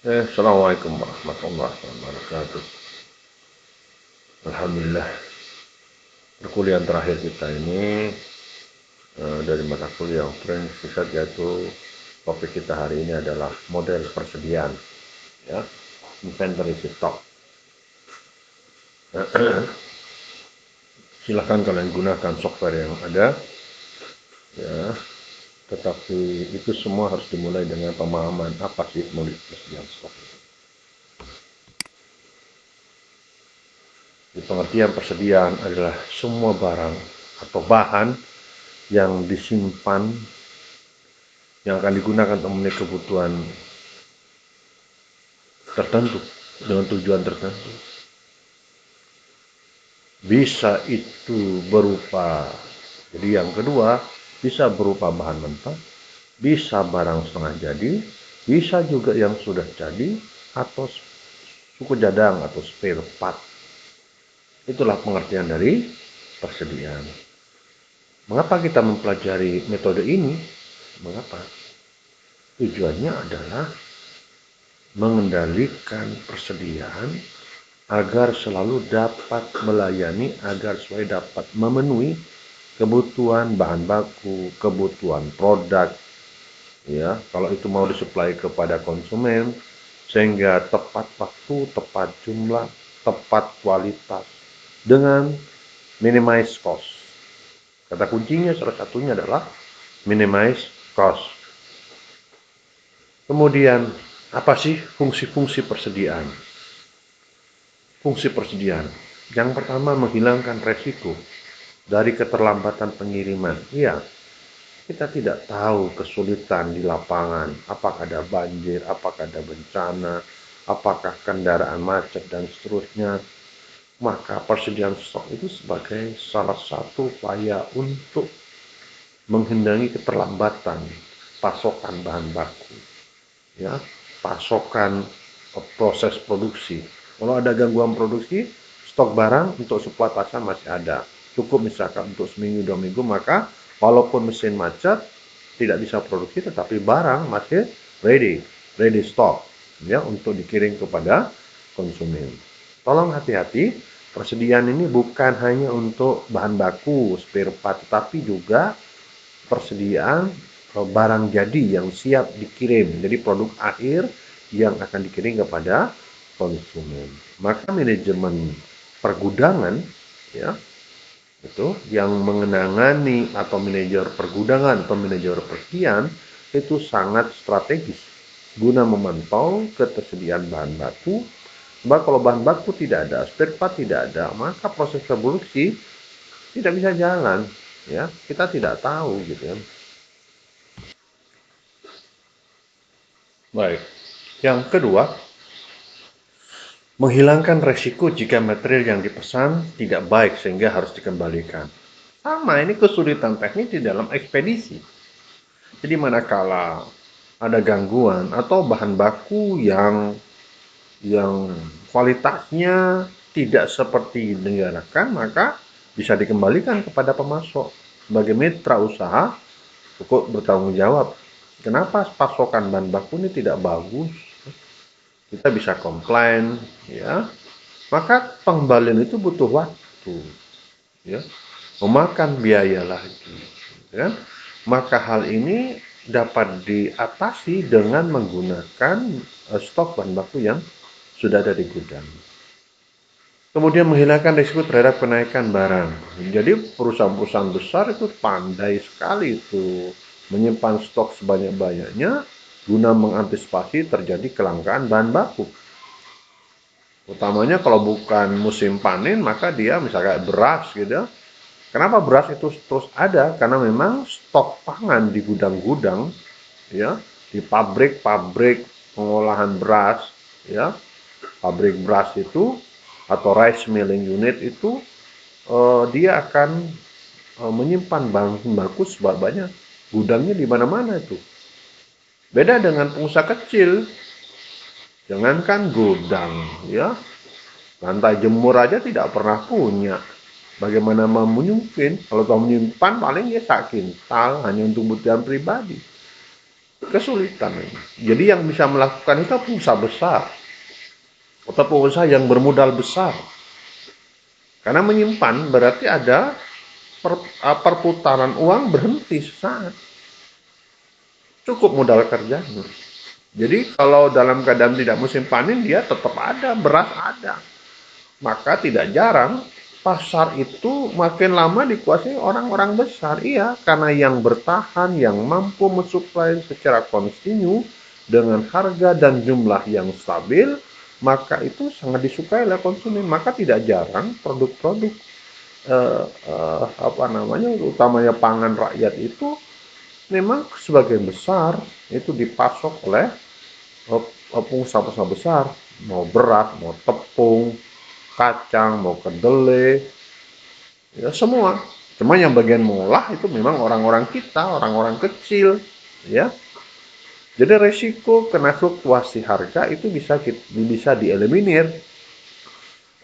Assalamualaikum warahmatullahi wabarakatuh. Alhamdulillah, perkuliahan terakhir kita ini dari mata kuliah offering riset, yaitu topik kita hari ini adalah model persediaan, ya, inventory stock. Silahkan kalian gunakan software yang ada, ya, tetapi itu semua harus dimulai dengan pemahaman apa sih model persediaan stok. Di pengertian persediaan adalah semua barang atau bahan yang disimpan, yang akan digunakan untuk memenuhi kebutuhan tertentu dengan tujuan tertentu. Bisa itu berupa, jadi yang kedua, bisa berupa bahan mentah, bisa barang setengah jadi, bisa juga yang sudah jadi, atau suku cadang atau spare part. Itulah pengertian dari persediaan. Mengapa kita mempelajari metode ini? Mengapa? Tujuannya adalah mengendalikan persediaan agar selalu dapat melayani, agar selalu dapat memenuhi kebutuhan bahan baku, kebutuhan produk, ya, kalau itu mau disuplai kepada konsumen, sehingga tepat waktu, tepat jumlah, tepat kualitas, dengan minimize cost. Kata kuncinya salah satunya adalah minimize cost. Kemudian, apa sih fungsi-fungsi persediaan? Fungsi persediaan. Yang pertama, menghilangkan resiko dari keterlambatan pengiriman. Iya, kita tidak tahu kesulitan di lapangan, apakah ada banjir, apakah ada bencana, apakah kendaraan macet, dan seterusnya. Maka persediaan stok itu sebagai salah satu upaya untuk menghindari keterlambatan pasokan bahan baku, ya, pasokan proses produksi. Kalau ada gangguan produksi, stok barang untuk suplai pasar masih ada. Cukup misalkan untuk seminggu 2 minggu, maka walaupun mesin macet tidak bisa produksi, tetapi barang masih ready stock, ya, untuk dikirim kepada konsumen. Tolong hati-hati, persediaan ini bukan hanya untuk bahan baku, spare part, tetapi juga persediaan barang jadi yang siap dikirim, jadi produk akhir yang akan dikirim kepada konsumen. Maka manajemen pergudangan, ya, itu yang mengenangani, atau manajer pergudangan atau manajer persediaan itu sangat strategis guna memantau ketersediaan bahan baku. Sebab kalau bahan baku tidak ada, spare part tidak ada, maka proses produksi tidak bisa jalan, ya, kita tidak tahu gitu ya. Baik. Yang kedua, menghilangkan resiko jika material yang dipesan tidak baik sehingga harus dikembalikan. Sama, ini kesulitan teknis di dalam ekspedisi. Jadi manakala ada gangguan atau bahan baku yang kualitasnya tidak seperti diharapkan, maka bisa dikembalikan kepada pemasok. Sebagai mitra usaha, cukup bertanggung jawab. Kenapa pasokan bahan baku ini tidak bagus? Kita bisa komplain, ya. Maka pengembalian itu butuh waktu, ya, memakan biaya lagi, ya. Maka hal ini dapat diatasi dengan menggunakan stok bahan baku yang sudah ada di gudang. Kemudian menghilangkan risiko terhadap kenaikan barang. Jadi perusahaan-perusahaan besar itu pandai sekali itu menyimpan stok sebanyak-banyaknya guna mengantisipasi terjadi kelangkaan bahan baku. Utamanya kalau bukan musim panen, maka dia misalnya beras gitu. Kenapa beras itu terus ada? Karena memang stok pangan di gudang-gudang, ya, di pabrik-pabrik pengolahan beras, ya, pabrik beras itu atau rice milling unit itu, dia akan menyimpan bahan baku sebanyak gudangnya di mana-mana itu. Beda dengan pengusaha kecil, jangankan gudang, ya, lantai jemur aja tidak pernah punya. Bagaimana mungkin? Kalau kamu menyimpan paling ya sak kintal hanya untuk kebutuhan pribadi. kesulitan. Jadi yang bisa melakukan itu pengusaha besar atau pengusaha yang bermodal besar. Karena menyimpan berarti ada perputaran uang berhenti sesaat. Cukup modal kerjanya. Jadi kalau dalam keadaan tidak musim panen dia tetap ada, beras ada. Maka tidak jarang pasar itu makin lama dikuasai orang-orang besar. Iya, karena yang bertahan, yang mampu mensuplai secara kontinu dengan harga dan jumlah yang stabil, maka itu sangat disukai oleh konsumen. Maka tidak jarang produk-produk utamanya pangan rakyat itu memang sebagian besar itu dipasok oleh pengusaha-pengusaha besar, mau beras, mau tepung, kacang, mau kedelai, ya semua. Cuma yang bagian mengolah itu memang orang-orang kita, orang-orang kecil, ya. Jadi resiko kena fluktuasi harga itu bisa dieliminir.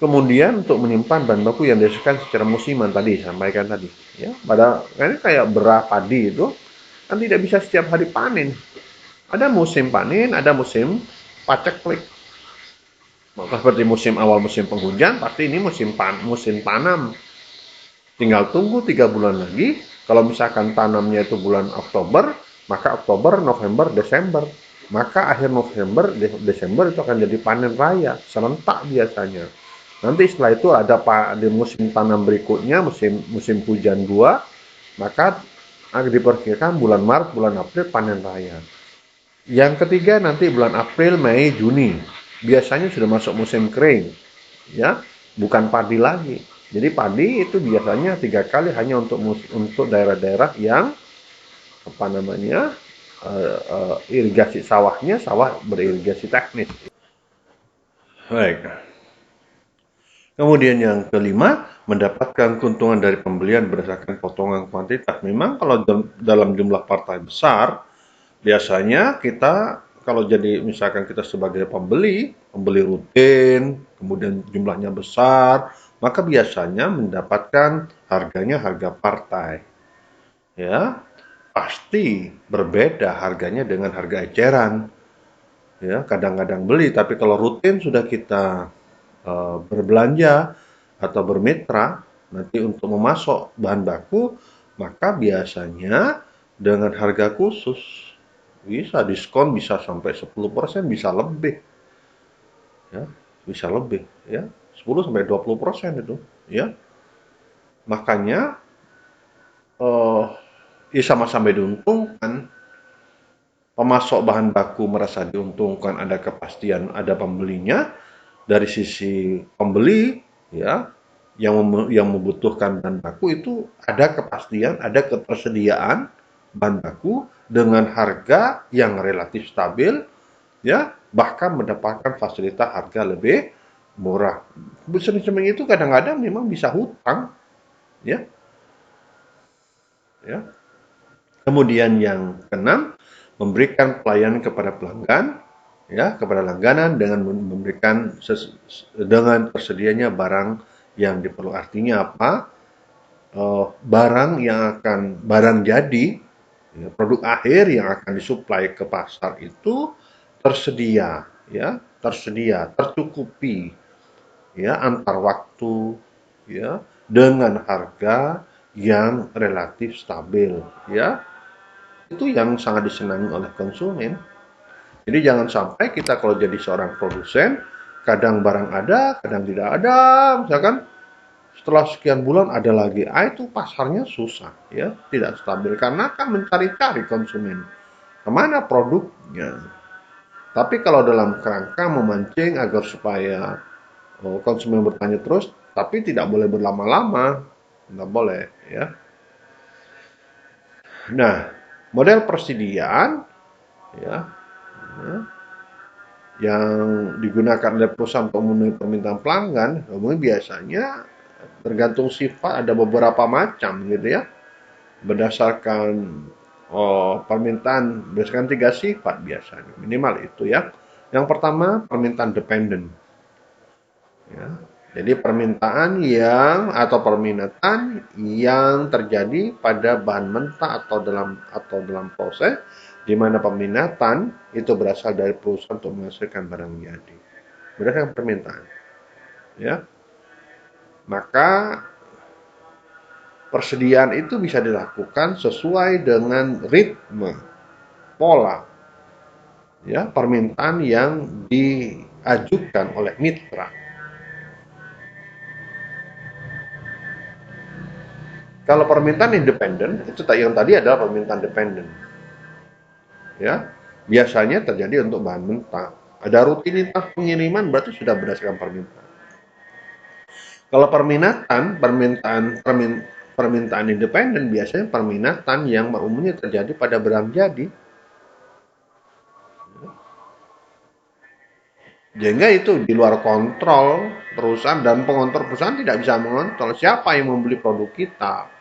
Kemudian untuk menyimpan bahan baku yang dihasilkan secara musiman tadi, sampaikan tadi, ya. Pada ini kayak beras padi itu kan tidak bisa setiap hari panen. Ada musim panen, ada musim paceklik. Maka seperti musim awal musim penghujan, pasti ini musim tanam. Tinggal tunggu 3 bulan lagi. Kalau misalkan tanamnya itu bulan Oktober, maka Oktober, November, Desember. Maka akhir November, Desember itu akan jadi panen raya, serentak biasanya. Nanti setelah itu ada di musim tanam berikutnya, musim hujan 2, maka diperkirakan bulan Maret, bulan April panen raya. Yang ketiga nanti bulan April, Mei, Juni. Biasanya sudah masuk musim kering, ya, bukan padi lagi. Jadi padi itu biasanya 3 kali hanya untuk daerah-daerah yang irigasi sawahnya sawah beririgasi teknis. Baik. Kemudian yang kelima, mendapatkan keuntungan dari pembelian berdasarkan potongan kuantitas. Memang kalau dalam jumlah partai besar, biasanya kita kalau jadi misalkan kita sebagai pembeli rutin, kemudian jumlahnya besar, maka biasanya mendapatkan harga partai. Ya, pasti berbeda harganya dengan harga eceran. Ya, kadang-kadang beli, tapi kalau rutin sudah kita berbelanja atau bermitra nanti untuk memasok bahan baku, maka biasanya dengan harga khusus bisa diskon bisa sampai 10%, bisa lebih. Ya, bisa lebih ya. 10 sampai 20% itu, ya. Makanya ya sama-sama diuntungkan. Pemasok bahan baku merasa diuntungkan, ada kepastian, ada pembelinya. Dari sisi pembeli, ya, yang membutuhkan bahan baku itu ada kepastian, ada ketersediaan bahan baku dengan harga yang relatif stabil, ya, bahkan mendapatkan fasilitas harga lebih murah. Sering-sering itu kadang-kadang memang bisa hutang, ya, ya. Kemudian yang keenam, memberikan pelayanan kepada pelanggan, ya, kepada langganan dengan memberikan dengan tersedianya barang yang diperlukan. Artinya apa? Barang jadi, ya, produk akhir yang akan disuplai ke pasar itu tersedia, ya, tercukupi, ya, antar waktu, ya, dengan harga yang relatif stabil, ya. Itu yang sangat disenangi oleh konsumen. Jadi jangan sampai kita kalau jadi seorang produsen, kadang barang ada, kadang tidak ada, misalkan setelah sekian bulan ada lagi. Itu pasarnya susah, ya, tidak stabil karena kan mencari-cari konsumen. Kemana produknya? Tapi kalau dalam kerangka memancing agar supaya konsumen bertanya terus, tapi tidak boleh berlama-lama, tidak boleh, ya. Nah, model persediaan, ya, yang digunakan oleh perusahaan untuk memenuhi permintaan pelanggan, biasanya tergantung sifat, ada beberapa macam gitu ya, berdasarkan permintaan, berdasarkan 3 sifat biasanya, minimal itu ya. Yang pertama, permintaan dependen, ya. Jadi permintaan atau permintaan yang terjadi pada bahan mentah atau dalam proses di mana peminatan itu berasal dari perusahaan untuk menghasilkan barang jadi berdasarkan permintaan, ya. Maka persediaan itu bisa dilakukan sesuai dengan ritme, pola, ya, permintaan yang diajukan oleh mitra. Kalau permintaan independen, itu yang tadi adalah permintaan dependen. Ya, biasanya terjadi untuk bahan mentah. Ada rutinitas pengiriman berarti sudah berdasarkan permintaan. Kalau permintaan independen biasanya permintaan yang umumnya terjadi pada barang jadi. Sehingga itu di luar kontrol perusahaan, dan pengontrol perusahaan tidak bisa mengontrol siapa yang membeli produk kita.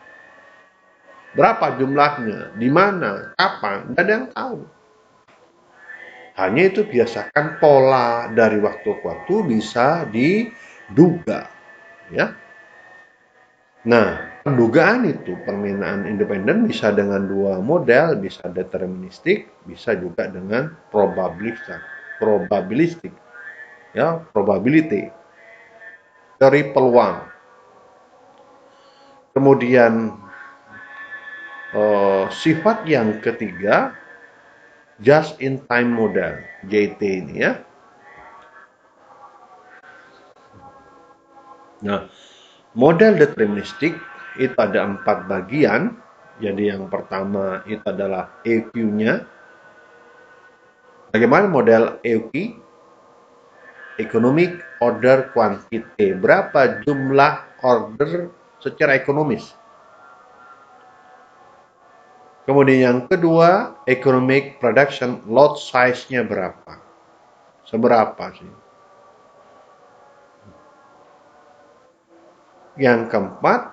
Berapa jumlahnya, di mana, kapan, tidak ada yang tahu. Hanya itu biasakan pola dari waktu ke waktu bisa diduga, ya. Nah, pendugaan itu permintaan independen bisa dengan dua model, bisa deterministik, bisa juga dengan probabilistik, ya, probability, teori peluang. Kemudian sifat yang ketiga, just in time model, JT ini, ya. Nah, model deterministik itu ada 4 bagian. Jadi yang pertama itu adalah EQ-nya. Bagaimana model EQ? Economic Order Quantity. Berapa jumlah order secara ekonomis? Kemudian yang kedua, Economic Production Lot Size-nya berapa? Seberapa sih? Yang keempat,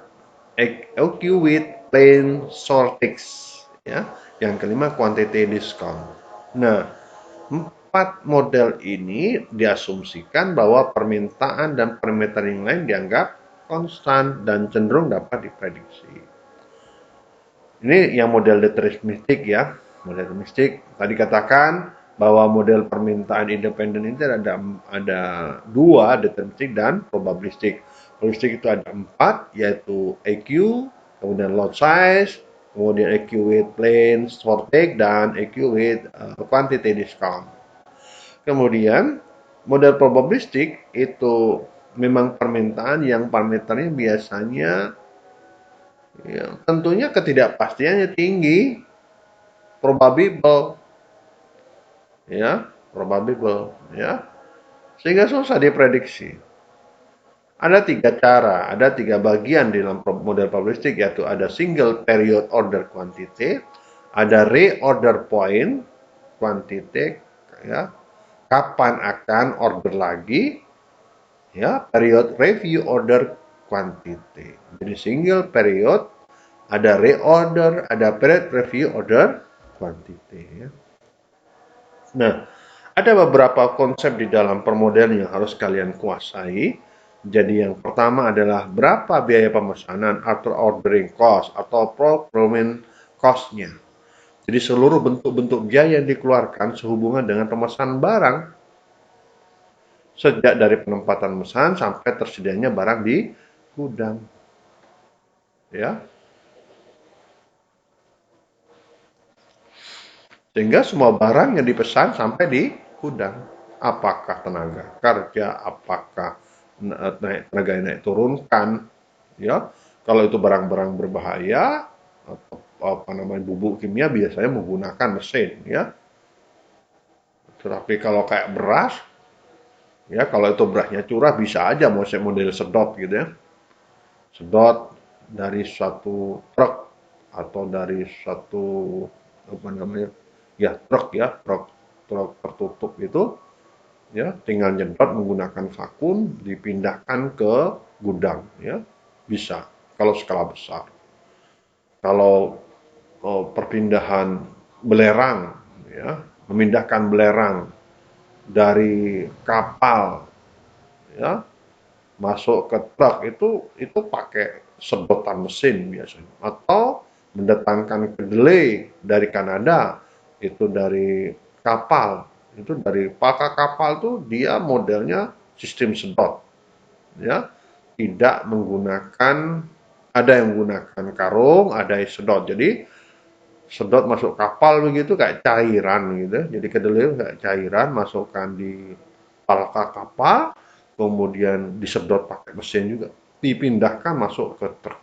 EQ with plain shortage, ya. Yang kelima, quantity discount. Nah, 4 model ini diasumsikan bahwa permintaan dan permintaan yang lain dianggap konstan dan cenderung dapat diprediksi. Ini yang model deterministik, ya. Model deterministik tadi katakan bahwa model permintaan independen itu ada 2, deterministik dan probabilistik. Probabilistik itu ada 4, yaitu EQ, kemudian lot size, kemudian EQ with plain shortage, dan EQ with quantity discount. Kemudian model probabilistik itu memang permintaan yang parameternya biasanya, ya, tentunya ketidakpastiannya tinggi, probable, ya, sehingga susah diprediksi. Ada 3 cara, ada 3 bagian di dalam model probabilistik, yaitu ada single period order quantity, ada reorder point quantity, ya, kapan akan order lagi, ya, period review order quantity. Jadi single period, ada reorder, ada period review order quantity, ya. Nah, ada beberapa konsep di dalam permodelan yang harus kalian kuasai. Jadi yang pertama adalah berapa biaya pemesanan atau ordering cost atau procurement cost-nya. Jadi seluruh bentuk-bentuk biaya yang dikeluarkan sehubungan dengan pemesanan barang, sejak dari penempatan pemesanan sampai tersedianya barang di gudang, ya. Sehingga semua barang yang dipesan sampai di gudang. Apakah tenaga kerja, apakah tenaga yang naik turunkan, ya. Kalau itu barang-barang berbahaya, bubuk kimia biasanya menggunakan mesin, ya. Tetapi kalau kayak beras, ya, kalau itu berasnya curah bisa aja model sedot gitu, ya. Sedot dari suatu truk atau dari suatu truk tertutup itu, ya, tinggal nyedot menggunakan vakum, dipindahkan ke gudang, ya, bisa kalau skala besar. Kalau perpindahan belerang, ya, memindahkan belerang dari kapal, ya, masuk ke truk itu pakai sedotan mesin biasanya, atau mendatangkan kedelai dari Kanada itu dari kapal, itu dari pakai kapal tuh dia modelnya sistem sedot, ya, tidak menggunakan, ada yang menggunakan karung, ada yang sedot. Jadi sedot masuk kapal begitu kayak cairan gitu. Jadi kedelai kayak cairan masukkan di palka kapal, kemudian disedot pakai mesin juga, dipindahkan masuk ke truk.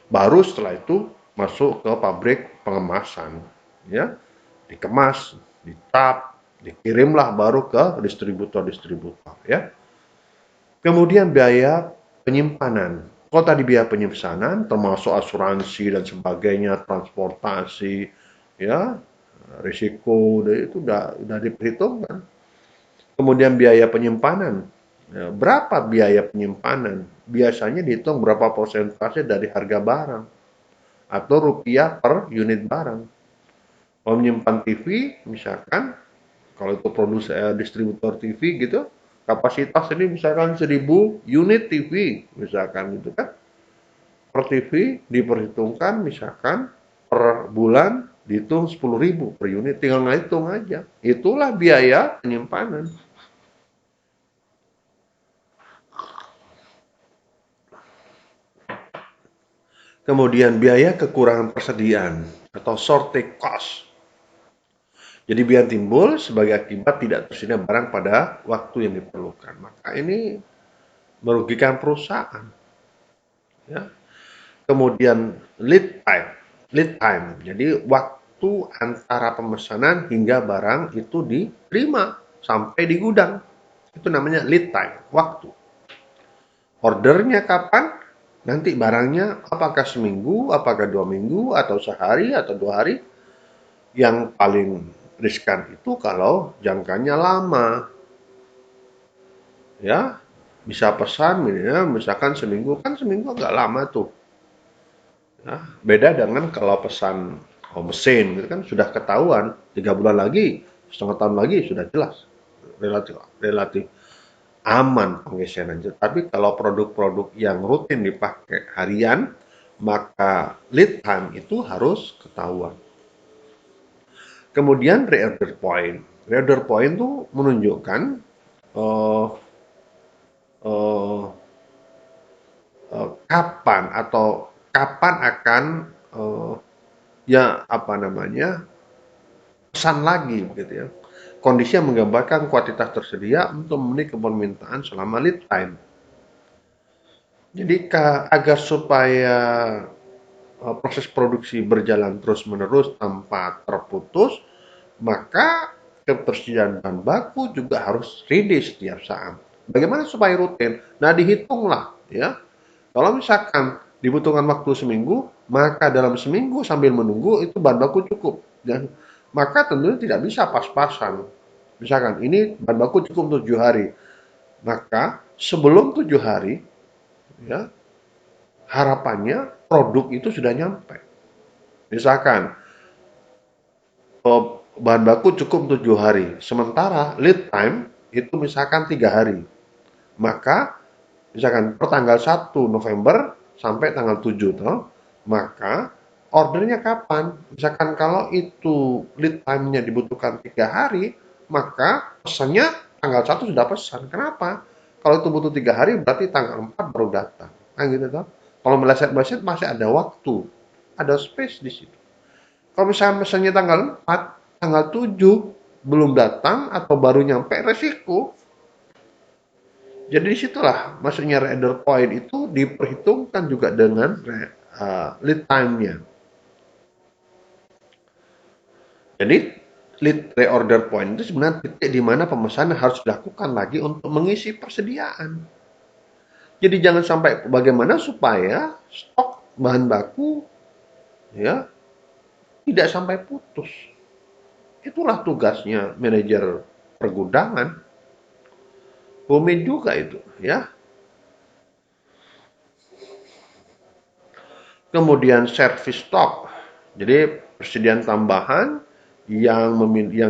Baru setelah itu masuk ke pabrik pengemasan, ya, dikemas, ditap, dikirimlah baru ke distributor-distributor, ya. Kemudian biaya penyimpanan. Kalau tadi biaya penyimpanan termasuk asuransi dan sebagainya, transportasi, ya, risiko itu udah diperhitungkan. Kemudian biaya penyimpanan. Ya, berapa biaya penyimpanan? Biasanya dihitung berapa persentase dari harga barang atau rupiah per unit barang. Kalau menyimpan TV, misalkan kalau itu produsen distributor TV gitu, kapasitas ini misalkan 1000 unit TV, misalkan gitu kan. Per TV diperhitungkan misalkan per bulan dihitung 10.000 per unit, tinggal ngitung aja. Itulah biaya penyimpanan. Kemudian biaya kekurangan persediaan atau shortage cost. Jadi biar timbul sebagai akibat tidak tersedia barang pada waktu yang diperlukan. Maka ini merugikan perusahaan. Ya. Kemudian lead time. Jadi waktu antara pemesanan hingga barang itu diterima sampai di gudang. Itu namanya lead time, waktu. Ordernya kapan? Nanti barangnya apakah seminggu, apakah 2 minggu, atau sehari, atau 2 hari. Yang paling riskan itu kalau jangkanya lama. Ya, bisa pesan ya, misalkan seminggu, kan seminggu agak lama tuh. Ya, beda dengan kalau pesan mesin, gitu kan sudah ketahuan 3 bulan lagi, setengah tahun lagi sudah jelas, relatif relatif aman pengisian. Tapi kalau produk-produk yang rutin dipakai harian, maka lead time itu harus ketahuan. Kemudian reorder point. Reorder point itu menunjukkan uh, uh, kapan atau kapan akan uh, ya apa namanya pesan lagi gitu ya. Kondisi yang menggambarkan kuantitas tersedia untuk memenuhi permintaan selama lead time. Jadi agar supaya proses produksi berjalan terus-menerus tanpa terputus, maka ketersediaan bahan baku juga harus ready setiap saat. Bagaimana supaya rutin? Nah, dihitunglah ya. Kalau misalkan dibutuhkan waktu seminggu, maka dalam seminggu sambil menunggu itu bahan baku cukup. Dan maka tentunya tidak bisa pas-pasan. Misalkan ini bahan baku cukup 7 hari, maka sebelum 7 hari, ya harapannya produk itu sudah nyampe. Misalkan bahan baku cukup 7 hari, sementara lead time itu misalkan 3 hari, maka misalkan per tanggal 1 November sampai tanggal 7 toh, maka ordernya kapan? Misalkan kalau itu lead time-nya dibutuhkan 3 hari, maka pesannya tanggal 1 sudah pesan. Kenapa? Kalau itu butuh 3 hari, berarti tanggal 4 baru datang. Nah gitu toh. Kalau meleset-meleset masih ada waktu, ada space di situ. Kalau misalnya pesannya tanggal 4, tanggal 7 belum datang atau baru nyampe, resiko. Jadi disitulah maksudnya reorder point itu diperhitungkan juga dengan lead time-nya. Jadi lead reorder point itu sebenarnya titik di mana pemesanan harus dilakukan lagi untuk mengisi persediaan. Jadi jangan sampai bagaimana supaya stok bahan baku ya tidak sampai putus. Itulah tugasnya manajer pergudangan. Rumit juga itu ya. Kemudian service stock. Jadi persediaan tambahan yang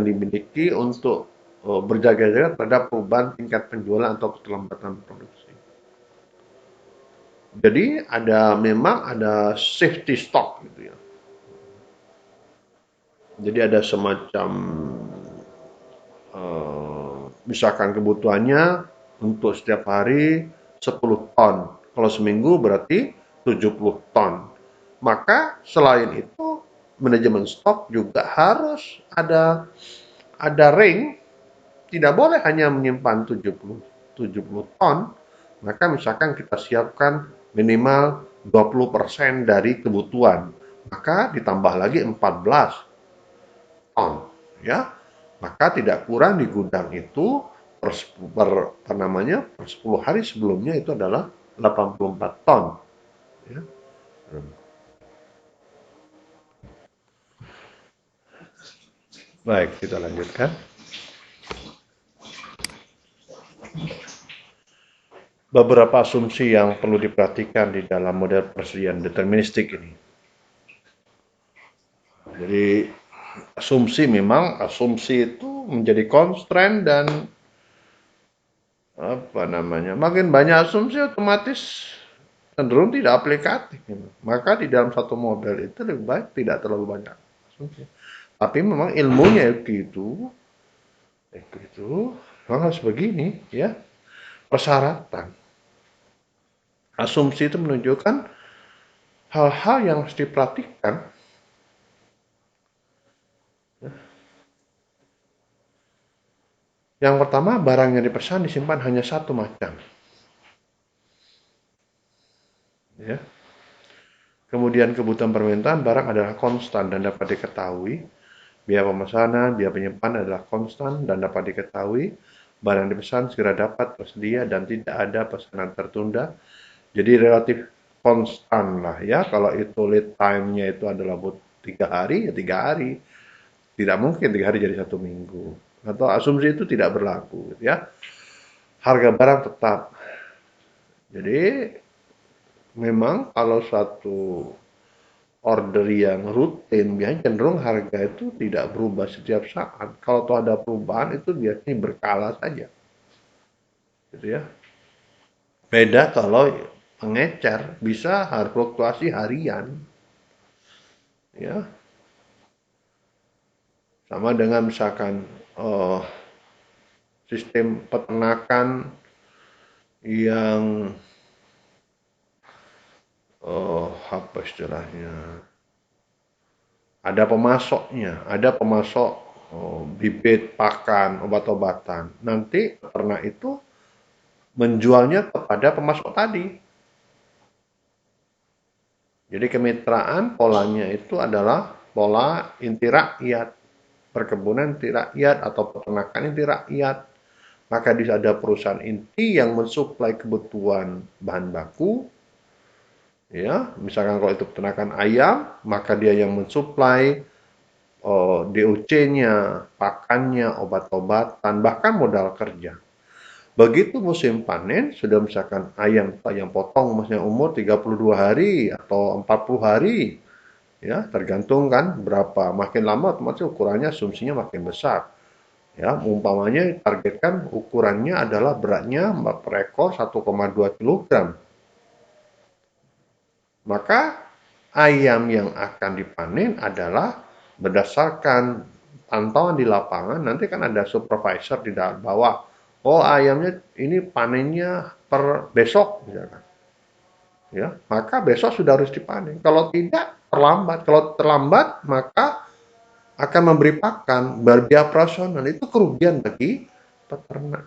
dimiliki untuk berjaga-jaga terhadap perubahan tingkat penjualan atau keterlambatan produksi. Jadi memang ada safety stock gitu ya. Jadi ada semacam misalkan kebutuhannya untuk setiap hari 10 ton. Kalau seminggu berarti 70 ton. Maka selain itu manajemen stok juga harus ada ring, tidak boleh hanya menyimpan 70 ton. Maka misalkan kita siapkan minimal 20% dari kebutuhan, maka ditambah lagi 14 ton, ya. Maka tidak kurang di gudang itu per namanya per 10 hari sebelumnya itu adalah 84 ton, ya. Baik, kita lanjutkan. Beberapa asumsi yang perlu diperhatikan di dalam model persediaan deterministik ini. Jadi asumsi itu menjadi constraint dan apa namanya, makin banyak asumsi otomatis cenderung tidak aplikatif. Maka di dalam satu model itu lebih baik tidak terlalu banyak asumsi. Tapi memang ilmunya itu memang harus begini, ya. Persyaratan. Asumsi itu menunjukkan hal-hal yang harus diperhatikan. Yang pertama, barang yang dipesan disimpan hanya satu macam. Ya. Kemudian kebutuhan permintaan barang adalah konstan dan dapat diketahui. Biaya pemesanan, biaya penyimpanan adalah konstan dan dapat diketahui. Barang dipesan segera dapat tersedia dan tidak ada pesanan tertunda. Jadi relatif konstan lah, ya. Kalau itu lead time-nya itu adalah 3 hari, ya 3 hari. Tidak mungkin 3 hari jadi 1 minggu. Atau asumsi itu tidak berlaku, ya. Harga barang tetap. Jadi memang kalau satu order yang rutin, biasanya cenderung harga itu tidak berubah setiap saat. Kalau tuh ada perubahan itu biasanya berkala saja, gitu ya. Beda kalau pengecer bisa fluktuasi harian, ya. Sama dengan misalkan sistem peternakan yang apa istilahnya, ada pemasok bibit, pakan, obat-obatan. Nanti peternak itu menjualnya kepada pemasok tadi. Jadi kemitraan polanya itu adalah pola inti rakyat, perkebunan inti rakyat atau peternakan inti rakyat. Maka ada perusahaan inti yang mensuplai kebutuhan bahan baku, ya. Misalkan kalau itu peternakan ayam, maka dia yang mensuplai DOC-nya, pakannya, obat-obatan, bahkan modal kerja. Begitu musim panen, sudah misalkan ayam yang potong masnya umur 32 hari atau 40 hari, ya, tergantung kan berapa. Makin lama otomatis ukurannya asumsinya makin besar. Ya, umpamanya targetkan ukurannya adalah beratnya per ekor 1,2 kg. Maka ayam yang akan dipanen adalah berdasarkan pantauan di lapangan. Nanti kan ada supervisor di dalam bawah. Oh, ayamnya ini panennya per besok misalkan. Ya, maka besok sudah harus dipanen. Kalau tidak terlambat. Kalau terlambat maka akan memberi pakan, biaya operasional itu kerugian bagi peternak.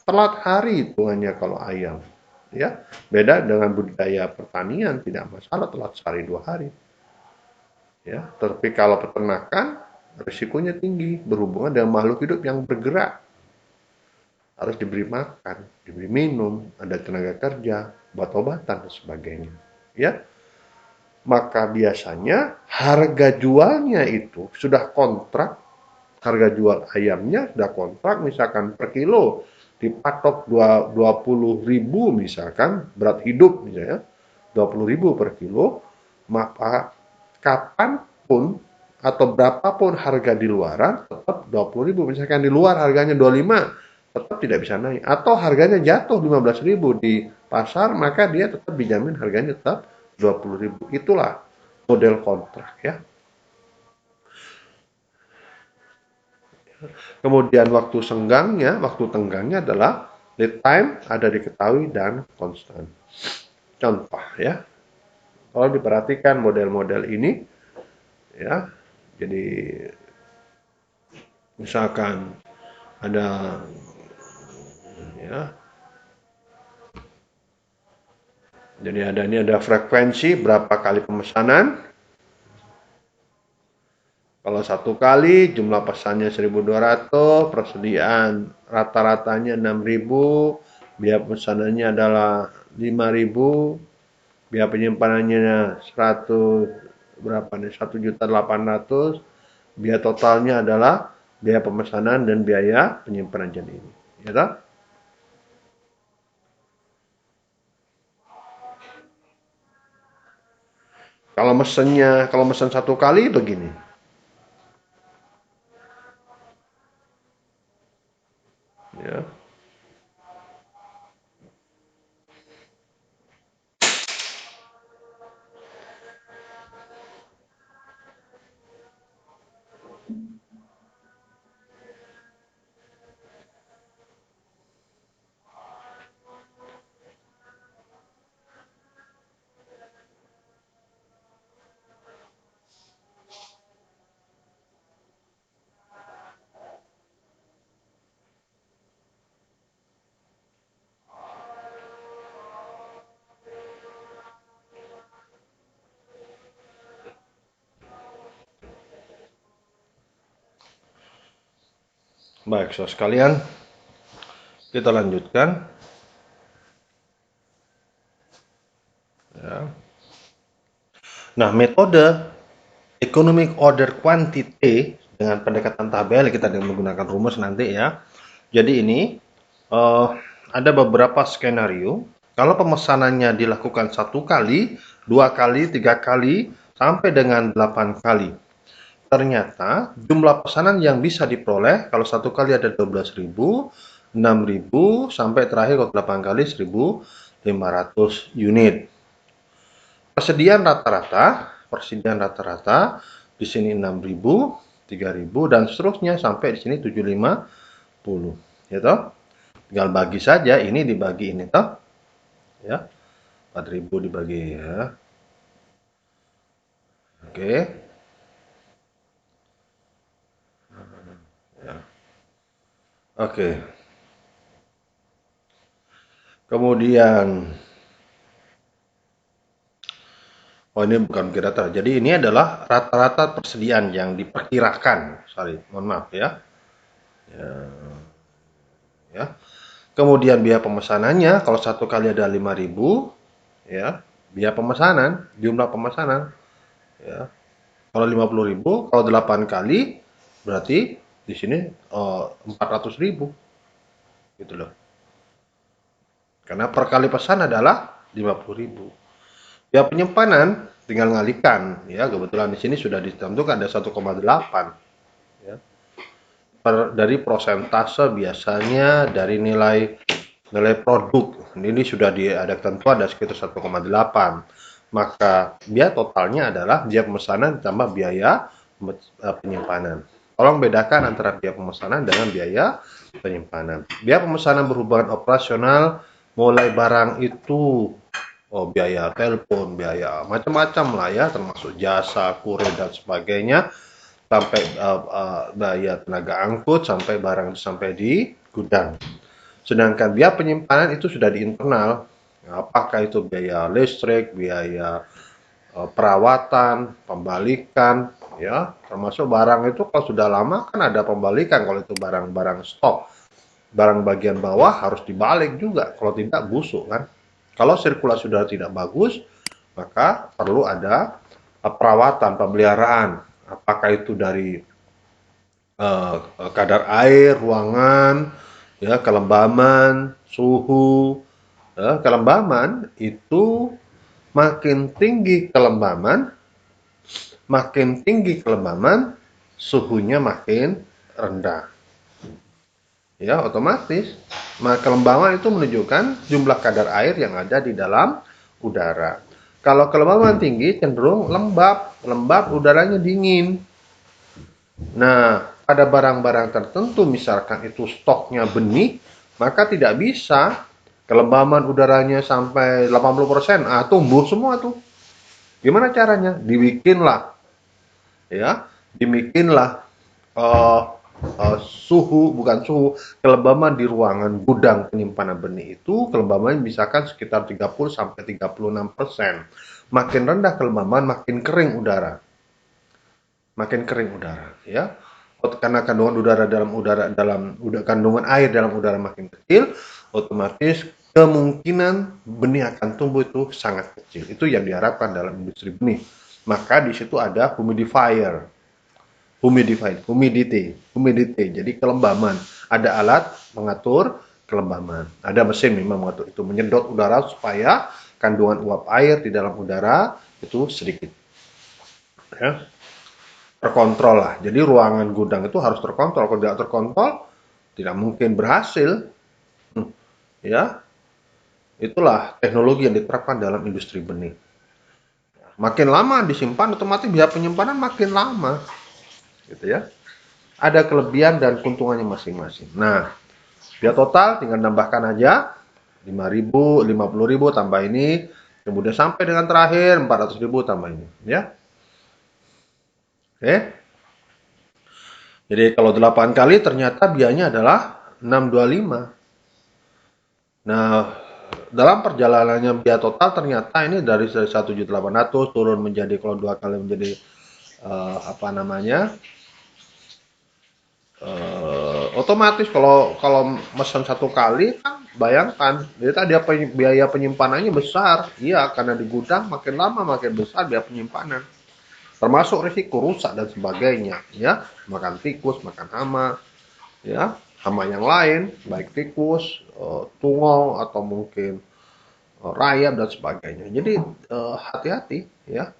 Telat hari hitungannya kalau ayam, ya. Beda dengan budidaya pertanian, tidak masalah telat sehari 2 hari, ya. Tapi kalau peternakan risikonya tinggi berhubungan dengan makhluk hidup yang bergerak, harus diberi makan, diberi minum, ada tenaga kerja, obat-obatan dan sebagainya, ya. Maka biasanya harga jualnya itu sudah kontrak, harga jual ayamnya sudah kontrak, misalkan per kilo dipatok 20.000 misalkan, berat hidup misalnya 20.000 per kilo, maka kapanpun atau berapapun harga di luaran tetap 20.000. Misalkan di luar harganya 25, tetap tidak bisa naik. Atau harganya jatuh 15.000 di pasar, maka dia tetap dijamin harganya tetap 20.000. Itulah model kontrak, ya. Kemudian waktu tenggangnya adalah lead time ada diketahui dan konstan. Contoh ya, kalau diperhatikan model-model ini ya, jadi misalkan ada ya, jadi ini ada frekuensi berapa kali pemesanan. Kalau satu kali jumlah pesannya 1.200, persediaan rata-ratanya 6.000, biaya pesanannya adalah 5.000, biaya penyimpanannya 100 berapa nih? 1.800.000, biaya totalnya adalah biaya pemesanan dan biaya penyimpanan jadi ini. Ya toh? Kalau mesen satu kali begini. Ya. Baik, saudara sekalian, kita lanjutkan. Ya. Nah, metode economic order quantity dengan pendekatan tabel kita menggunakan rumus nanti ya. Jadi ini ada beberapa skenario. Kalau pemesanannya dilakukan satu kali, dua kali, tiga kali, sampai dengan 8 kali. Ternyata jumlah pesanan yang bisa diperoleh kalau satu kali ada 12.000, 6.000, sampai terakhir kalau 8 kali 1.500 unit. Persediaan rata-rata di sini 6.000, 3.000 dan seterusnya sampai di sini 750. Ya toh? Tinggal bagi saja ini dibagi ini toh. Ya. 4.000 dibagi ya. Oke. Ya. Oke. Kemudian ini bukan rata. Jadi ini adalah rata-rata persediaan yang diperkirakan. Sorry, mohon maaf ya. Ya. Kemudian biaya pemesanannya kalau satu kali ada 5.000 ya. Biaya pemesanan, jumlah pemesanan ya. Kalau 50.000, kalau 8 kali berarti di sini 400.000 gitu loh. Karena per kali pesan adalah 50.000. Ya penyimpanan tinggal ngalikan ya, kebetulan di sini sudah ditentukan ada 1,8 ya. Dari prosentase biasanya dari nilai produk. Ini sudah ada ketentuan ada sekitar 1,8. Maka biaya totalnya adalah biaya pemesanan ditambah biaya penyimpanan. Tolong bedakan antara biaya pemesanan dengan biaya penyimpanan. Biaya pemesanan berhubungan operasional mulai barang itu biaya telepon, biaya macam-macam lah ya, termasuk jasa, kurir dan sebagainya, sampai biaya tenaga angkut sampai barang sampai di gudang. Sedangkan biaya penyimpanan itu sudah di internal. Apakah itu biaya listrik, biaya perawatan, pembalikan, ya, termasuk barang itu kalau sudah lama kan ada pembalikan kalau itu barang-barang stok. Barang bagian bawah harus dibalik juga, kalau tidak busuk kan. Kalau sirkulasi udara tidak bagus, maka perlu ada perawatan, pemeliharaan. Apakah itu dari kadar air, ruangan, ya, kelembaman, suhu. Ya, kelembaman itu makin tinggi kelembaman, suhunya makin rendah. Ya, otomatis. Kelembaman itu menunjukkan jumlah kadar air yang ada di dalam udara. Kalau kelembaman tinggi cenderung lembab udaranya dingin. Nah, pada barang-barang tertentu, misalkan itu stoknya benih, maka tidak bisa kelembaman udaranya sampai 80%. Tumbuh semua tuh. Gimana caranya? Dibikinlah eh, bukan suhu, kelembaman di ruangan gudang penyimpanan benih itu kelembaman misalkan sekitar 30 sampai 36%. Makin rendah kelembaman, makin kering udara, ya. Karena kandungan air dalam udara makin kecil, otomatis kemungkinan benih akan tumbuh itu sangat kecil. Itu yang diharapkan dalam industri benih. Maka di situ ada humidity. Jadi kelembaman. Ada alat mengatur kelembaman. Ada mesin memang mengatur itu, menyedot udara supaya kandungan uap air di dalam udara itu sedikit. Ya. Terkontrol lah. Jadi ruangan gudang itu harus terkontrol. Kalau tidak terkontrol, tidak mungkin berhasil. Ya, itulah teknologi yang diterapkan dalam industri benih. Makin lama disimpan, otomatis biaya penyimpanan makin lama, gitu ya. Ada kelebihan dan keuntungannya masing-masing. Nah, biaya total tinggal nambahkan aja 5.000, 50.000 tambah ini, kemudian sampai dengan terakhir 400.000 tambah ini, ya. Oke. Jadi kalau 8 kali ternyata biayanya adalah 625. Nah, dalam perjalanannya biaya total ternyata ini dari 1.800.000 turun menjadi, kalau 2 kali menjadi otomatis kalau mesen 1 kali kan bayangkan dia tadi biaya penyimpanannya besar. Iya, karena di gudang makin lama makin besar biaya penyimpanan. Termasuk risiko rusak dan sebagainya, ya, makan tikus, makan hama, ya, hama yang lain, baik tikus, tungau atau mungkin rayap dan sebagainya. Jadi hati-hati, ya.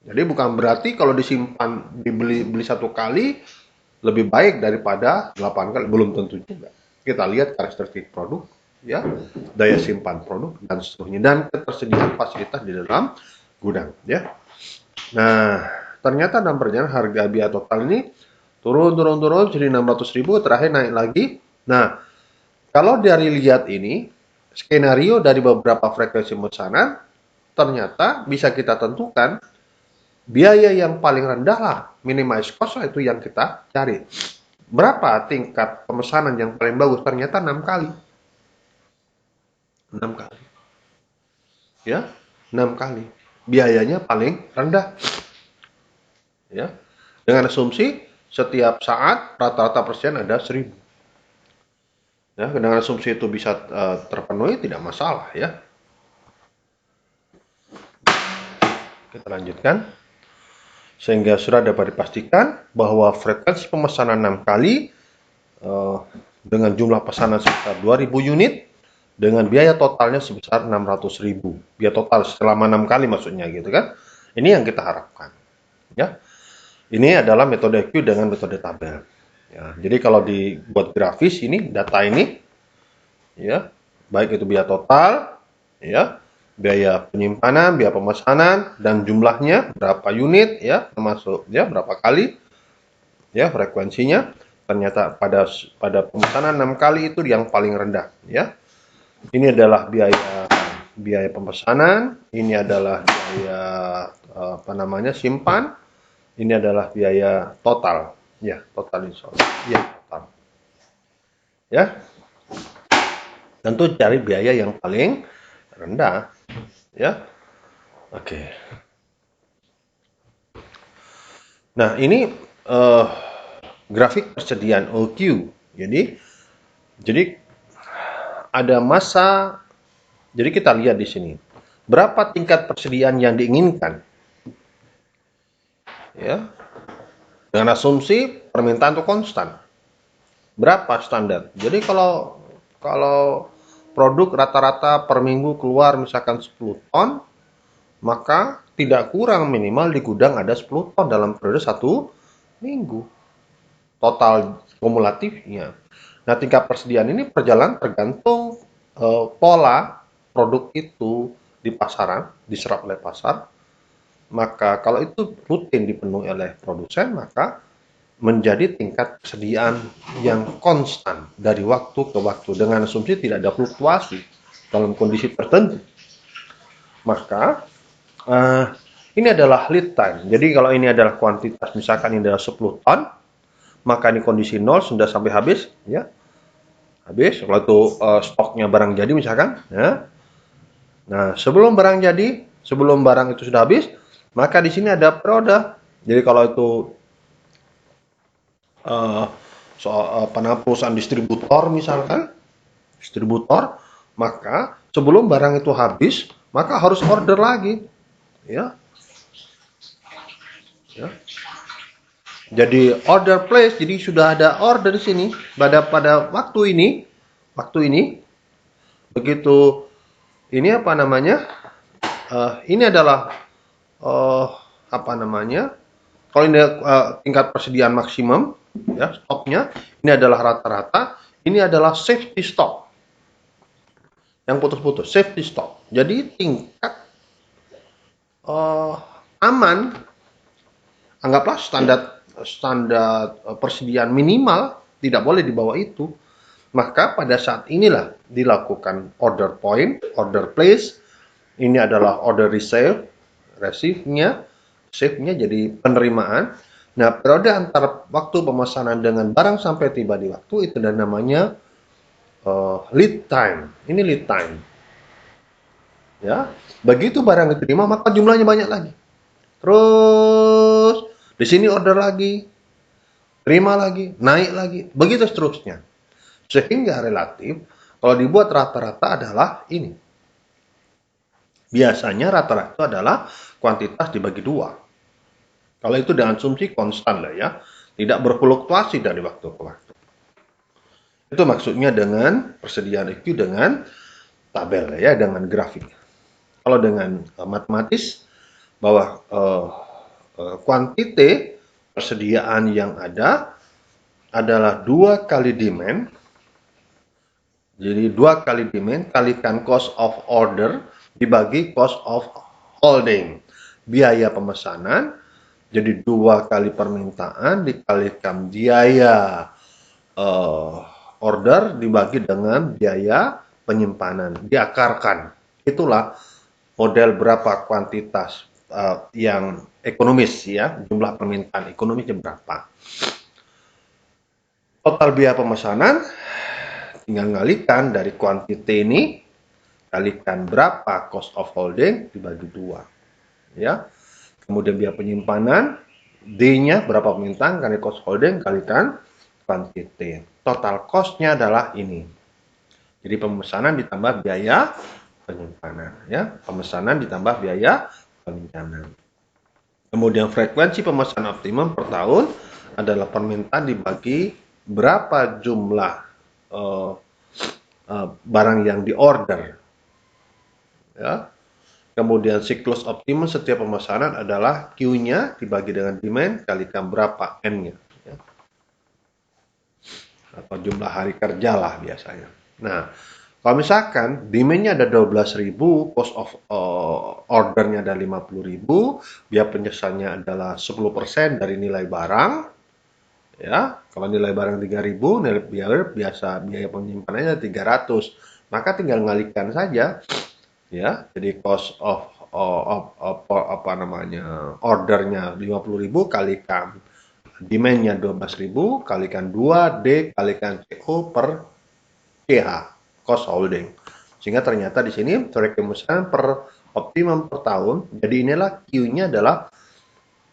Jadi bukan berarti kalau disimpan beli 1 kali lebih baik daripada 8 kali, belum tentu juga. Kita lihat karakteristik produk, ya, daya simpan produk dan seterusnya, dan ketersediaan fasilitas di dalam gudang, ya. Nah, ternyata dalam perjalanan harga biaya total ini turun jadi 600.000, terakhir naik lagi. Nah, kalau dari lihat ini skenario dari beberapa frekuensi pemesanan, ternyata bisa kita tentukan biaya yang paling rendah lah, minimize cost lah, itu yang kita cari. Berapa tingkat pemesanan yang paling bagus? Ternyata 6 kali. 6 kali. Ya, 6 kali. Biayanya paling rendah. Ya. Dengan asumsi setiap saat rata-rata persen ada 1.000. Ya, dengan asumsi itu bisa terpenuhi, tidak masalah, ya. Kita lanjutkan. Sehingga sudah dapat dipastikan bahwa frekuensi pemesanan 6 kali dengan jumlah pesanan sekitar 2.000 unit dengan biaya totalnya sebesar 600.000. Biaya total selama 6 kali maksudnya, gitu kan. Ini yang kita harapkan, ya. Ini adalah metode Q dengan metode tabel. Ya, jadi kalau dibuat grafis ini, data ini, ya, baik itu biaya total, ya, biaya penyimpanan, biaya pemesanan, dan jumlahnya berapa unit, ya, termasuk ya berapa kali, ya, frekuensinya. Ternyata pada pemesanan 6 kali itu yang paling rendah, ya. Ini adalah biaya pemesanan, ini adalah biaya simpan, ini adalah biaya total, ya, total install, ya, total, ya. Tentu cari biaya yang paling rendah, ya. Oke. Nah, ini grafik persediaan OQ. Jadi ada masa. Jadi kita lihat di sini berapa tingkat persediaan yang diinginkan, ya, dengan asumsi permintaan itu konstan. Berapa standar? Jadi kalau produk rata-rata per minggu keluar misalkan 10 ton, maka tidak kurang minimal di gudang ada 10 ton dalam periode 1 minggu. Total kumulatifnya. Nah, tingkat persediaan ini berjalan tergantung pola produk itu di pasaran, diserap oleh pasar. Maka kalau itu rutin dipenuhi oleh produsen, maka menjadi tingkat persediaan yang konstan dari waktu ke waktu dengan asumsi tidak ada fluktuasi dalam kondisi tertentu. Maka ini adalah lead time. Jadi kalau ini adalah kuantitas, misalkan ini adalah 10 ton, maka ini kondisi 0 sudah sampai habis, ya. Habis, kalau itu stoknya barang jadi misalkan, ya. Nah, sebelum barang jadi, sebelum barang itu sudah habis, maka di sini ada periode. Jadi kalau itu perusahaan distributor misalkan, distributor, maka sebelum barang itu habis, maka harus order lagi, ya. Ya. Jadi order place, jadi sudah ada order di sini pada waktu ini begitu ini apa namanya? Ini adalah apa namanya? Kalau ini tingkat persediaan maksimum, ya stoknya, ini adalah rata-rata, ini adalah safety stock yang putus-putus, safety stock. Jadi tingkat aman, anggaplah standar persediaan minimal, tidak boleh di bawah itu. Maka pada saat inilah dilakukan order point, order place. Ini adalah order receive, receive-nya, save-nya jadi penerimaan. Nah, periode antara waktu pemesanan dengan barang sampai tiba di waktu itu dan namanya lead time. Ini lead time. Ya, begitu barang diterima maka jumlahnya banyak lagi. Terus di sini order lagi, terima lagi, naik lagi, begitu seterusnya. Sehingga relatif kalau dibuat rata-rata adalah ini. Biasanya rata-rata itu adalah kuantitas dibagi 2. Kalau itu dengan asumsi konstan lah ya, tidak berfluktuasi dari waktu ke waktu. Itu maksudnya dengan persediaan IQ dengan tabel ya, dengan grafik. Kalau dengan matematis bahwa kuantiti persediaan yang ada adalah 2 kali demand. Jadi 2 kali demand kalikan cost of order dibagi cost of holding. Biaya pemesanan, jadi 2 kali permintaan dikalikan biaya order dibagi dengan biaya penyimpanan. Diakarkan. Itulah model berapa kuantitas yang ekonomis ya, jumlah permintaan ekonomisnya berapa. Total biaya pemesanan tinggal ngalikan dari kuantiti ini kalikan berapa cost of holding dibagi 2 ya. Kemudian biaya penyimpanan D-nya berapa permintaan kali cost holding kalikan kuantiti. Total cost-nya adalah ini. Jadi pemesanan ditambah biaya penyimpanan ya. Pemesanan ditambah biaya penyimpanan. Kemudian frekuensi pemesanan optimum per tahun adalah permintaan dibagi berapa jumlah barang yang diorder. Ya. Kemudian siklus optimum setiap pemesanan adalah Q-nya dibagi dengan demand kalikan berapa N-nya. Ya. Atau jumlah hari kerja lah biasanya. Nah, kalau misalkan demand-nya ada 12.000, cost of order-nya ada 50.000, biaya penyesalnya adalah 10% dari nilai barang. Ya, kalau nilai barang 3.000, nilai biaya penyimpanannya 300. Maka tinggal ngalikan saja. Ya, jadi cost of apa namanya? Ordernya 50.000 kalikan demand-nya 12.000 kalikan 2D kalikan CO per CH, cost holding. Sehingga ternyata di sini pemesanan per optimum per tahun. Jadi inilah Q-nya adalah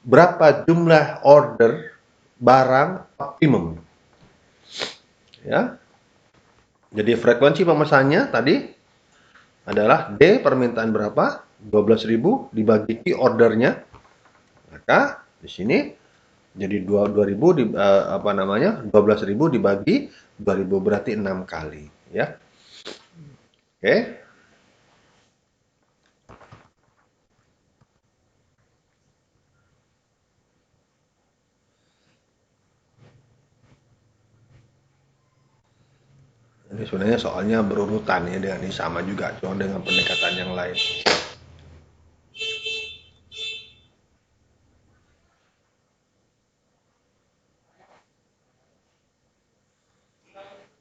berapa jumlah order barang optimum. Ya. Jadi frekuensi pemesanannya tadi adalah D permintaan berapa? 12.000 dibagi Q ordernya. Maka di sini jadi 2000 di apa namanya? 12.000 dibagi 2000 berarti 6 kali, ya. Oke. Ini sebenarnya soalnya berurutan ya dengan ini sama juga, cuma dengan pendekatan yang lain.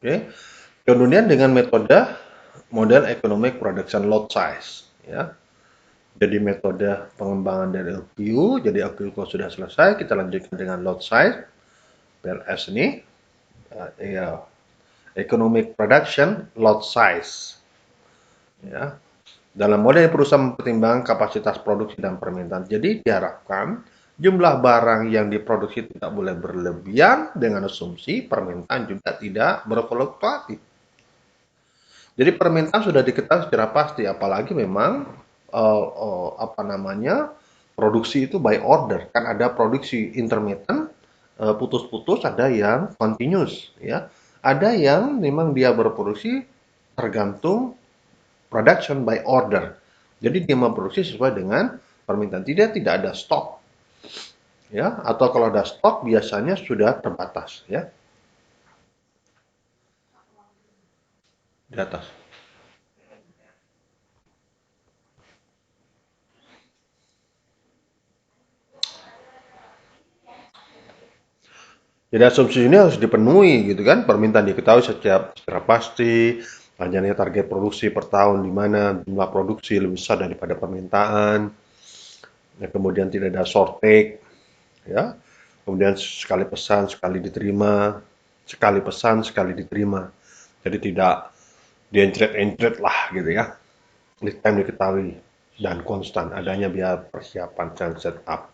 Oke. Kemudian dengan metode model economic production lot size, ya. Jadi metode pengembangan dari LQ, jadi LQ kalau sudah selesai, kita lanjutkan dengan lot size, PLS ini, ya, economic production lot size, ya. Dalam model perusahaan mempertimbangkan kapasitas produksi dan permintaan. Jadi diharapkan jumlah barang yang diproduksi tidak boleh berlebihan dengan asumsi permintaan juga tidak berfluktuatif. Jadi permintaan sudah diketahui secara pasti, apalagi memang produksi itu by order. Kan ada produksi intermittent, putus-putus, ada yang continuous, ya. Ada yang memang dia berproduksi tergantung production by order. Jadi dia memproduksi sesuai dengan permintaan. Tidak ada stok, ya. Atau kalau ada stok biasanya sudah terbatas, ya, di atas. Jadi asumsi ini harus dipenuhi gitu kan, permintaan diketahui secara pasti, hanya target produksi per tahun di mana jumlah produksi lebih besar daripada permintaan, ya, kemudian tidak ada shortage, ya, kemudian sekali pesan sekali diterima, sekali pesan sekali diterima, jadi tidak diencret-encret lah gitu ya, lead time diketahui dan konstan adanya biaya persiapan dan setup.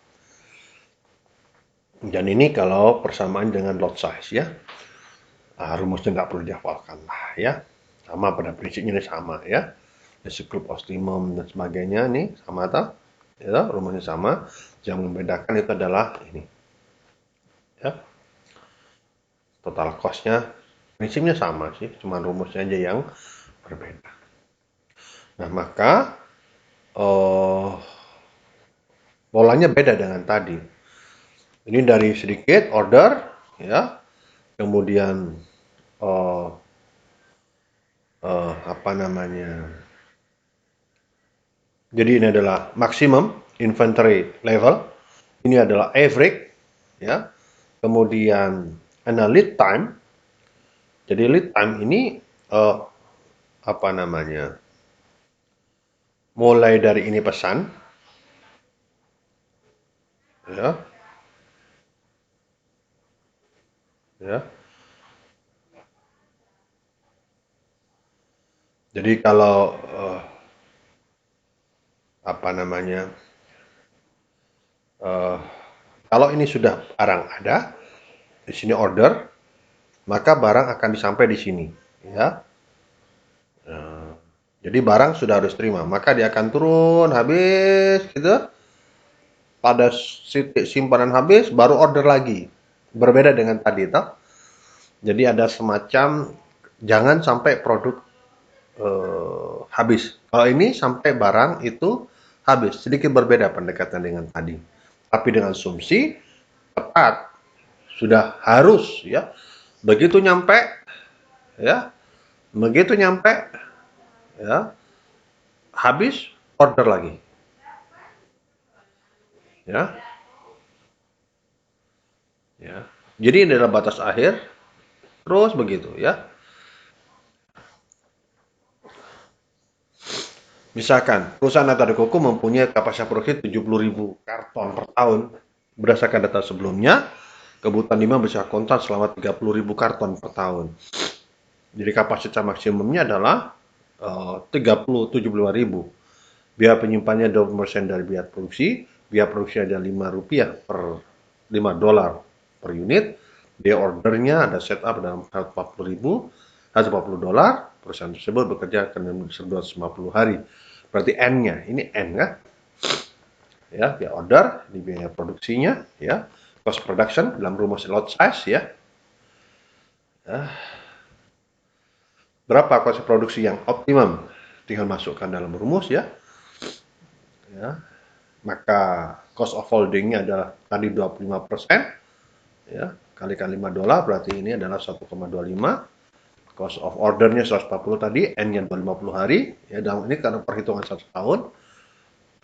Dan ini kalau persamaan dengan lot size, ya. Rumusnya nggak perlu dihafalkan lah, ya. Sama pada prinsipnya ini sama, ya. Group optimum dan sebagainya nih sama tak? Ya, rumusnya sama. Yang membedakan itu adalah ini, ya. Total cost-nya prinsipnya sama sih, cuma rumusnya aja yang berbeda. Nah, maka polanya beda dengan tadi. Ini dari sedikit order, ya. Kemudian apa namanya? Jadi ini adalah maximum inventory level. Ini adalah average, ya. Kemudian ada lead time. Jadi lead time ini apa namanya? Mulai dari ini pesan, ya, ya. Jadi kalau apa namanya? Uh, Kalau ini sudah barang ada, di sini order, maka barang akan disampai di sini, ya. Jadi barang sudah harus terima, maka dia akan turun habis gitu. Pada titik simpanan habis, baru order lagi. Berbeda dengan tadi, toh. Jadi ada semacam jangan sampai produk habis. Kalau ini sampai barang itu habis, sedikit berbeda pendekatan dengan tadi. Tapi dengan asumsi tepat sudah harus, ya. Begitu nyampe, ya, begitu nyampe, ya, habis order lagi, ya, ya. Jadi ini adalah batas akhir, terus begitu, ya. Misalkan perusahaan Nata de Coco mempunyai kapasitas produksi 70.000 karton per tahun. Berdasarkan data sebelumnya, kebutuhan demand bisa kontan selama 30.000 karton per tahun. Jadi kapasitas maksimumnya adalah 75.000. Biaya penyimpanannya 20% dari biaya produksi. Biaya produksi ada Rp5 per $5 per unit. Biaya ordernya ada setup dalam $140. Perusahaan tersebut bekerja dalam 250 hari. Berarti N-nya, ini N kan? Ya, biaya order, ini biaya produksinya, ya. Cost production dalam rumus lot size, ya. Berapa cost produksi yang optimum? Tinggal masukkan dalam rumus, ya. Ya. Maka cost of holdingnya adalah tadi 25%, ya, kalikan $5 berarti ini adalah 1,25. Cost of ordernya 140 tadi, N-nya 250 hari, ya, dalam ini karena perhitungan 1 tahun,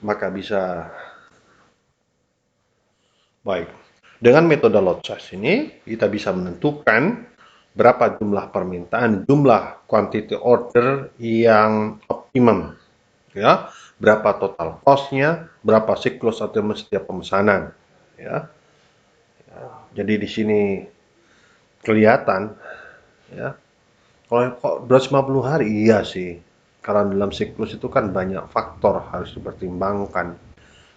maka bisa baik. Dengan metode lot size ini kita bisa menentukan berapa jumlah permintaan, jumlah quantity order yang optimum, ya, berapa total cost-nya, berapa siklus atau setiap pemesanan, ya. Jadi di sini kelihatan, ya. Kalau kok 250 hari, iya sih. Karena dalam siklus itu kan banyak faktor harus dipertimbangkan.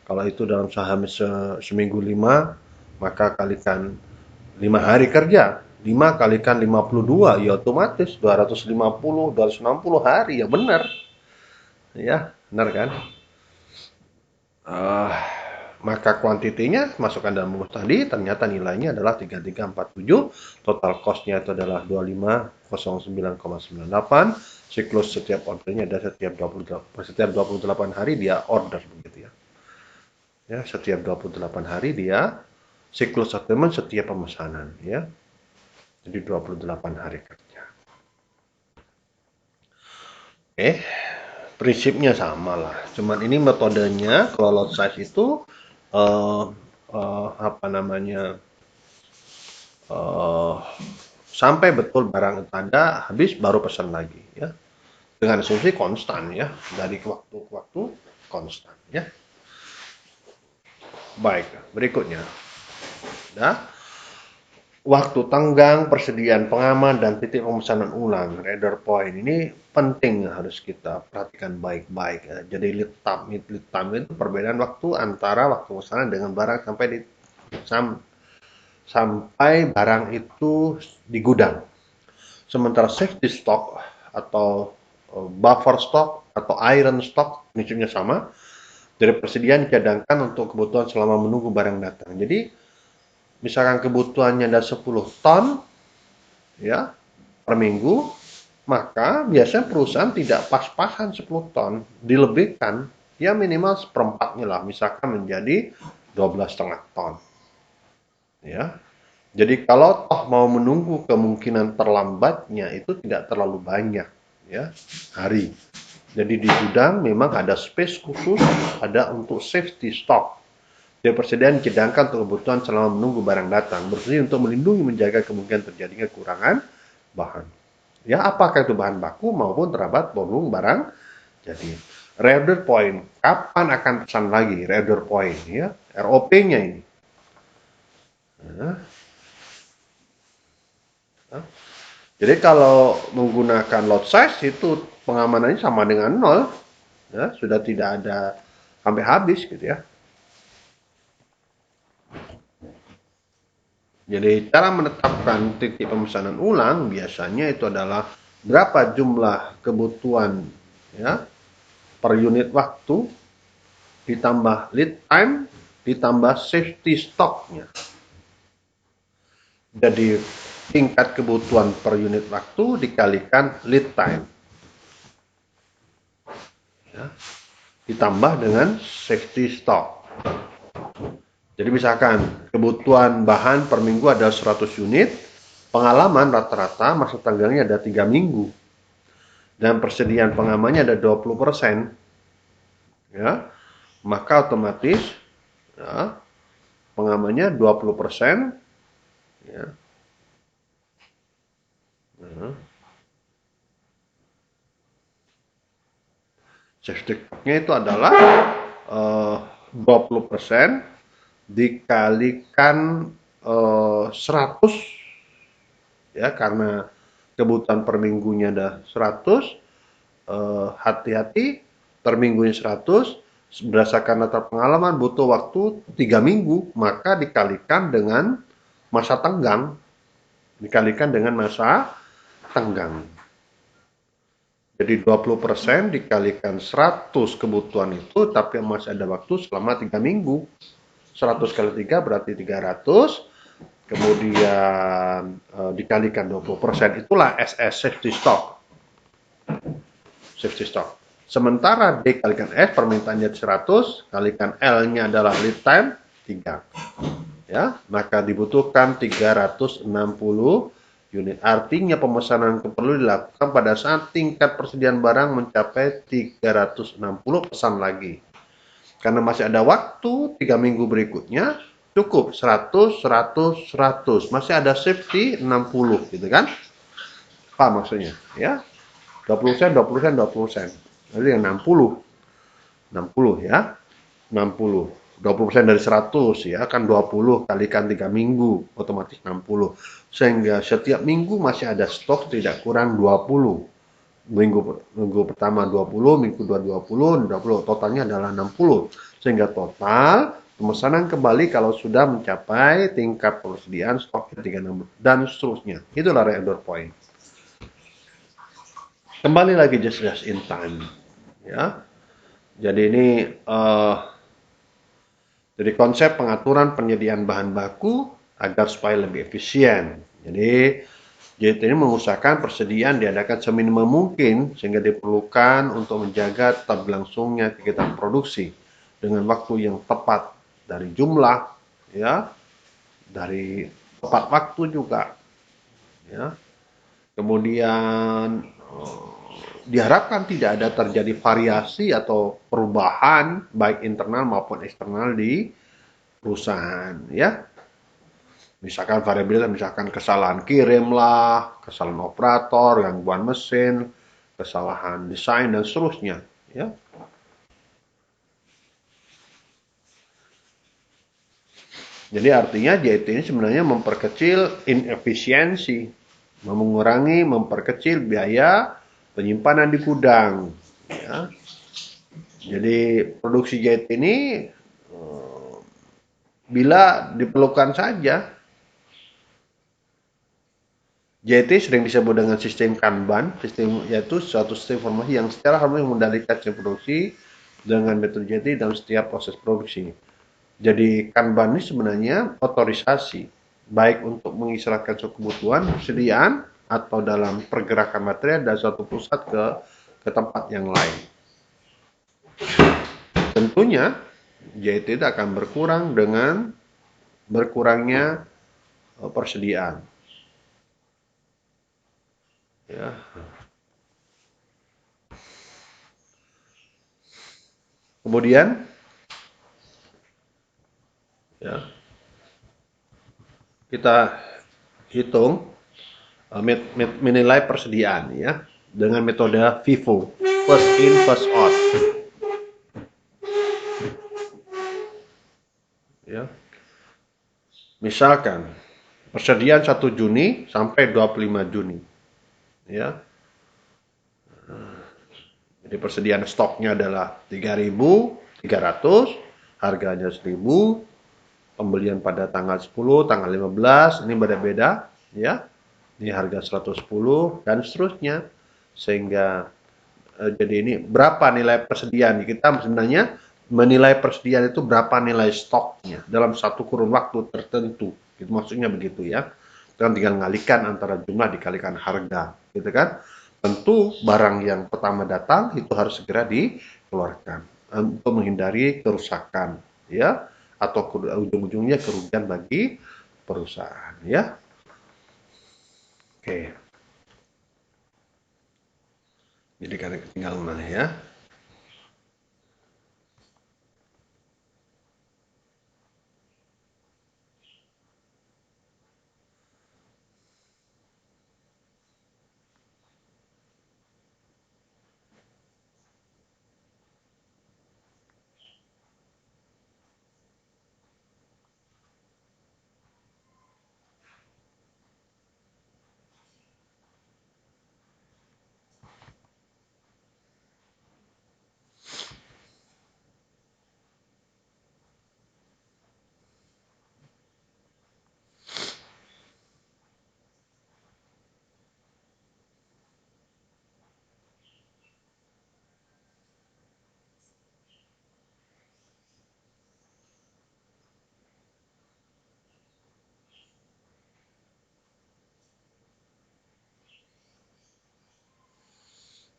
Kalau itu dalam saham seminggu 5, maka kalikan 5 hari kerja. 5 kalikan 52, ya otomatis 250, 260 hari, ya benar. Ya, benar kan? Uh, maka kuantitinya masukkan dalam rumus tadi, ternyata nilainya adalah 3347, total cost-nya itu adalah 2509,98, siklus setiap ordernya ada setiap 28 hari dia order begitu ya. Ya, setiap 28 hari dia siklus settlement setiap pemesanan ya. Jadi 28 hari kerja. Prinsipnya sama lah. Cuman ini metodenya kalau lot size itu apa namanya sampai betul barang itu ada habis baru pesan lagi ya. Dengan asumsi konstan ya, dari waktu ke waktu konstan ya. Baik, berikutnya. Nah, waktu tenggang, persediaan pengaman, dan titik pemesanan ulang, reader point ini penting harus kita perhatikan baik-baik. Ya. Jadi lead time itu perbedaan waktu antara waktu pemesanan dengan barang sampai barang itu di gudang. Sementara safety stock atau buffer stock atau iron stock prinsipnya sama. Dari persediaan dicadangkan untuk kebutuhan selama menunggu barang datang. Jadi misalkan kebutuhannya ada 10 ton ya per minggu, maka biasanya perusahaan tidak pas-pasan 10 ton, dilebihkan ya minimal seperempatnya lah, misalkan menjadi 12,5 ton. Ya. Jadi kalau toh mau menunggu kemungkinan terlambatnya itu tidak terlalu banyak ya hari. Jadi di gudang memang ada space khusus, ada untuk safety stock. Jadi persediaan dicadangkan untuk kebutuhan selama menunggu barang datang, berfungsi untuk melindungi menjaga kemungkinan terjadinya kekurangan bahan. Ya, apakah itu bahan baku maupun terlambat volume barang. Jadi, reorder point, kapan akan pesan lagi reorder point ya, ROP-nya ini. Nah, jadi kalau menggunakan lot size itu pengamanannya sama dengan 0, ya, sudah tidak ada sampai habis gitu ya. Jadi cara menetapkan titik pemesanan ulang biasanya itu adalah berapa jumlah kebutuhan ya per unit waktu ditambah lead time ditambah safety stocknya. Jadi tingkat kebutuhan per unit waktu dikalikan lead time. Ya, ditambah dengan safety stock. Jadi misalkan kebutuhan bahan per minggu ada 100 unit, pengalaman rata-rata masa tangganya ada 3 minggu. Dan persediaan pengamannya ada 20%. Ya, maka otomatis ya, pengamannya 20%. Ya. Safety stock-nya itu adalah 20% dikalikan 100 ya, karena kebutuhan per minggunya ada 100, hati-hati per minggunya 100, berdasarkan data pengalaman butuh waktu 3 minggu, maka dikalikan dengan masa tenggang, jadi 20% dikalikan 100 kebutuhan itu, tapi masih ada waktu selama 3 minggu. 100 kali 3 berarti 300, kemudian dikalikan 20%, itulah SS safety stock. Safety stock. Sementara D kalikan S, permintaannya 100, kalikan L-nya adalah lead time, 3. Ya, maka dibutuhkan 360 unit. Artinya pemesanan perlu dilakukan pada saat tingkat persediaan barang mencapai 360 pesan lagi. Karena masih ada waktu 3 minggu berikutnya, cukup 100, 100, 100. Masih ada safety 60 gitu kan? Apa maksudnya? Ya, 20 sen, 20 sen, 20 sen. Jadi 60. 60 ya. 60. 20% dari 100 ya kan 20 kalikan 3 minggu otomatis 60. Sehingga setiap minggu masih ada stok tidak kurang 20. Minggu pertama 20, minggu kedua 20, 20 totalnya adalah 60. Sehingga total pemesanan kembali kalau sudah mencapai tingkat persediaan stoknya 36 dan seterusnya. Itulah reorder point. Kembali lagi just in time ya. Jadi ini jadi konsep pengaturan penyediaan bahan baku agar supaya lebih efisien. Jadi JT ini mengusahakan persediaan diadakan seminimum mungkin sehingga diperlukan untuk menjaga tetap berlangsungnya kegiatan produksi dengan waktu yang tepat dari jumlah ya, dari tepat waktu juga ya. Kemudian diharapkan tidak ada terjadi variasi atau perubahan baik internal maupun eksternal di perusahaan ya. Misalkan variabilitas, misalkan kesalahan kirim lah, kesalahan operator, gangguan mesin, kesalahan desain dan seterusnya ya. Jadi artinya JIT ini sebenarnya memperkecil inefisiensi, memperkecil biaya penyimpanan di gudang ya. Jadi produksi JIT ini bila diperlukan saja. JIT sering disebut dengan sistem Kanban, yaitu suatu sistem informasi yang secara harmonis mengendalikan sistem produksi dengan metode JIT dalam setiap proses produksi. Jadi Kanban ini sebenarnya otorisasi, baik untuk mengisyaratkan suatu kebutuhan, persediaan, atau dalam pergerakan material dari suatu pusat ke tempat yang lain. Tentunya JIT itu akan berkurang dengan berkurangnya persediaan. Ya. Kemudian ya, kita hitung menilai persediaan ya dengan metode FIFO, first in first out. Ya. Misalkan persediaan 1 Juni sampai 25 Juni. Ya. Jadi persediaan stoknya adalah 3.300, harganya 1.000, pembelian pada tanggal 10, tanggal 15, ini beda-beda ya. Ini harga 110 dan seterusnya. Sehingga jadi ini berapa nilai persediaan? Kita sebenarnya menilai persediaan itu berapa nilai stoknya dalam satu kurun waktu tertentu. Itu maksudnya begitu ya. Kan tinggal ngalikan antara jumlah dikalikan harga, gitu kan? Tentu barang yang pertama datang itu harus segera dikeluarkan untuk menghindari kerusakan ya atau ujung-ujungnya kerugian bagi perusahaan ya. Oke. Jadi kalian ketinggalan mana ya?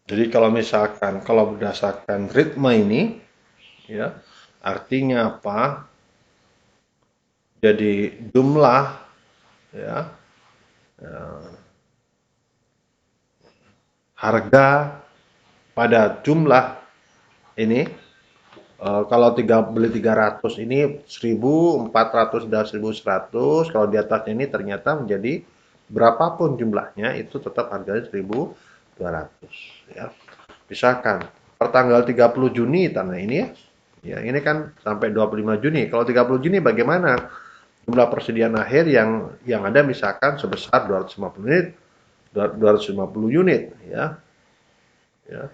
Jadi kalau berdasarkan ritme ini ya artinya apa? Jadi jumlah ya, ya harga pada jumlah ini Kalau beli 300 ini 1.400 dan 1.100, kalau di atasnya ini ternyata menjadi berapapun jumlahnya itu tetap harganya 1.200 ya. Misalkan pertanggal 30 Juni tanah ini ya. Ya, ini kan sampai 25 Juni. Kalau 30 Juni bagaimana? Jumlah persediaan akhir yang ada misalkan sebesar 250 unit, 250 unit ya. Ya.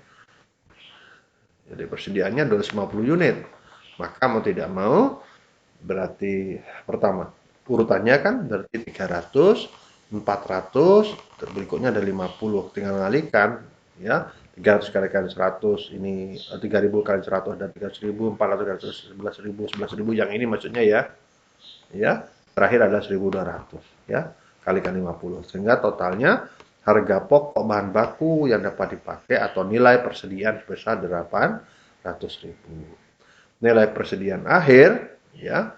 Jadi persediaannya 250 unit. Maka mau tidak mau berarti pertama urutannya kan berarti 300, 400, berikutnya ada 50. Tinggal mengalihkan ya. 300 kalikan 100 ini 3.000 kali 100 dan 300.000, 400 kali 11.000, 11.000 yang ini maksudnya ya. Ya, terakhir ada 1.200 ya. Kalikan 50. Sehingga totalnya harga pokok bahan baku yang dapat dipakai atau nilai persediaan sebesar 800.000. Nilai persediaan akhir ya,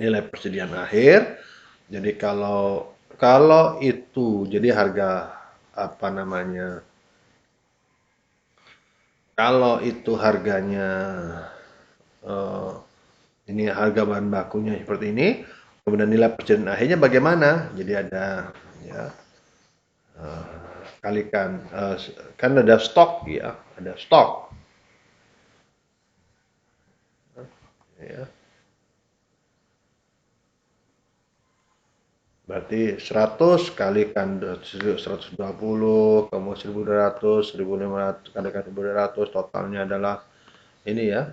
nilai persediaan akhir. Jadi kalau itu jadi harga apa namanya? Kalau itu harganya eh, ini harga bahan bakunya seperti ini, kemudian nilai persediaan akhirnya bagaimana? Jadi ada ya kalikan kan ada stok ya, ada stok ya. Berarti 100 kalikan 120, kemudian 1.200, 1.500 kalikan 1.200, totalnya adalah ini ya.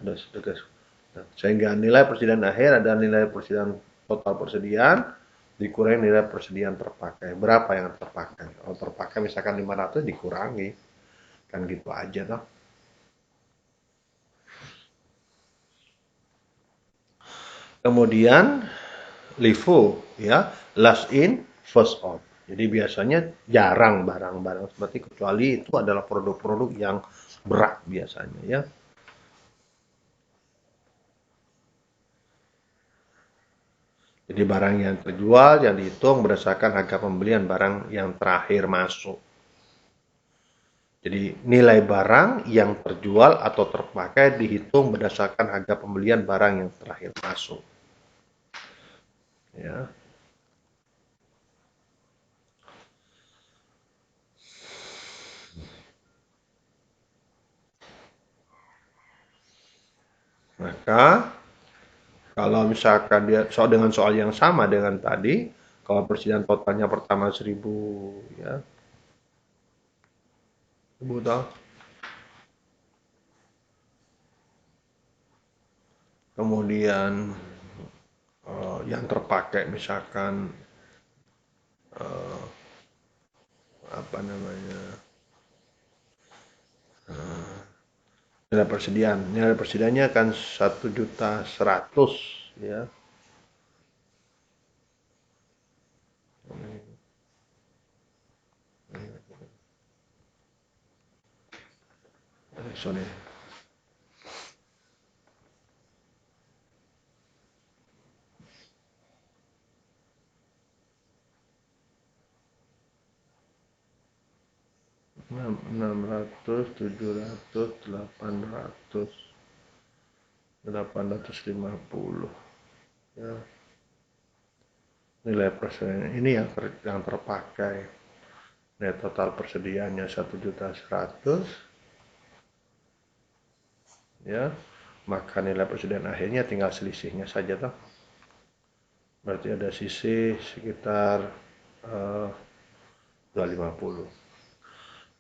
Sehingga nilai persediaan akhir ada nilai persediaan total persediaan dikurangi nilai persediaan terpakai. Berapa yang terpakai? Kalau terpakai misalkan 500 dikurangi. Kan gitu aja toh. Kemudian LIFO ya, last in first out. Jadi biasanya jarang barang-barang seperti kecuali itu adalah produk-produk yang berat biasanya ya. Jadi barang yang terjual yang dihitung berdasarkan harga pembelian barang yang terakhir masuk. Jadi nilai barang yang terjual atau terpakai dihitung berdasarkan harga pembelian barang yang terakhir masuk. Ya. Maka kalau misalkan dia dengan soal yang sama dengan tadi, kalau persediaan totalnya pertama 1.000 ya, 1.000 toh. Kemudian yang terpakai misalkan eh, apa namanya nilai persediaannya kan 1.100.000 ya. Sorry. 600, 700, 800, 850 ya. Nilai persediaan ini yang terpakai. Nilai total persediaannya 1.100.000 ya. Maka nilai persediaan akhirnya tinggal selisihnya saja toh. Berarti ada sisi sekitar 250.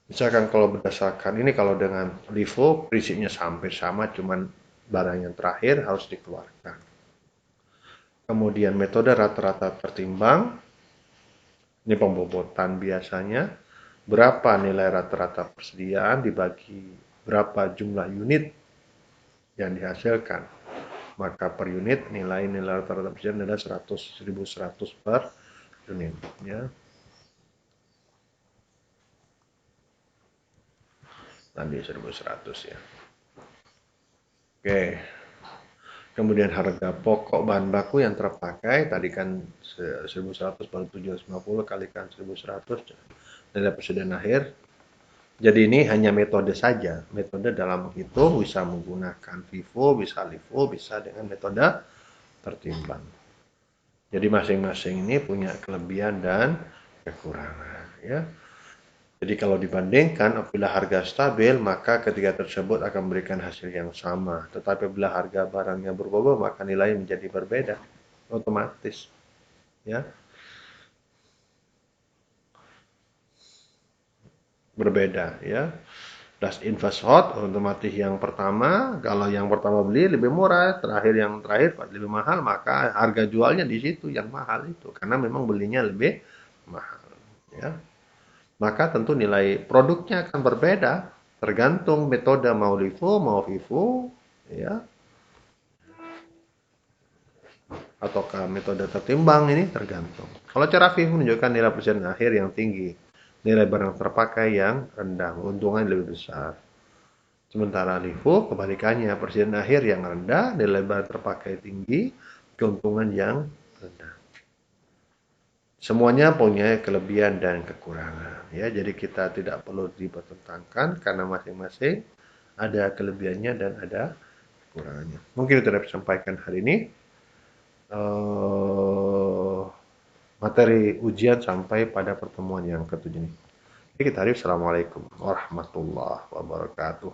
Misalkan kalau berdasarkan ini kalau dengan LIFO prinsipnya hampir sama cuman barang yang terakhir harus dikeluarkan. Kemudian metode rata-rata tertimbang, ini pembobotan biasanya, berapa nilai rata-rata persediaan dibagi berapa jumlah unit yang dihasilkan. Maka per unit nilai rata-rata persediaan adalah 1.100 per unit. Ya. Tadi 1.100 ya. Oke. Kemudian harga pokok bahan baku yang terpakai tadi kan 1.100 per 750 kalikan 1.100 nilai persediaan akhir Jadi ini hanya metode saja. Metode dalam menghitung bisa menggunakan FIFO, bisa LIFO, bisa dengan metode tertimbang. Jadi masing-masing ini punya kelebihan dan kekurangan, ya. Jadi kalau dibandingkan, apabila harga stabil, maka ketiga tersebut akan memberikan hasil yang sama. Tetapi bila harga barangnya berubah, maka nilai menjadi berbeda, otomatis, ya, berbeda, ya. Das invest hot, otomatis yang pertama, kalau yang pertama beli lebih murah, yang terakhir lebih mahal, maka harga jualnya di situ yang mahal itu, karena memang belinya lebih mahal, ya. Maka tentu nilai produknya akan berbeda, tergantung metode mau LIFO, mau FIFO, ya, ataukah metode tertimbang ini tergantung. Kalau cara FIFO menunjukkan nilai presiden akhir yang tinggi, nilai barang terpakai yang rendah, keuntungan lebih besar. Sementara LIFO kebalikannya, presiden akhir yang rendah, nilai barang terpakai tinggi, keuntungan yang rendah. Semuanya punya kelebihan dan kekurangan, ya. Jadi kita tidak perlu dipertentangkan karena masing-masing ada kelebihannya dan ada kekurangannya. Mungkin itu yang saya sampaikan hari ini. Materi ujian sampai pada pertemuan yang ketujuh ini. Jadi kita harus Assalamualaikum warahmatullahi wabarakatuh.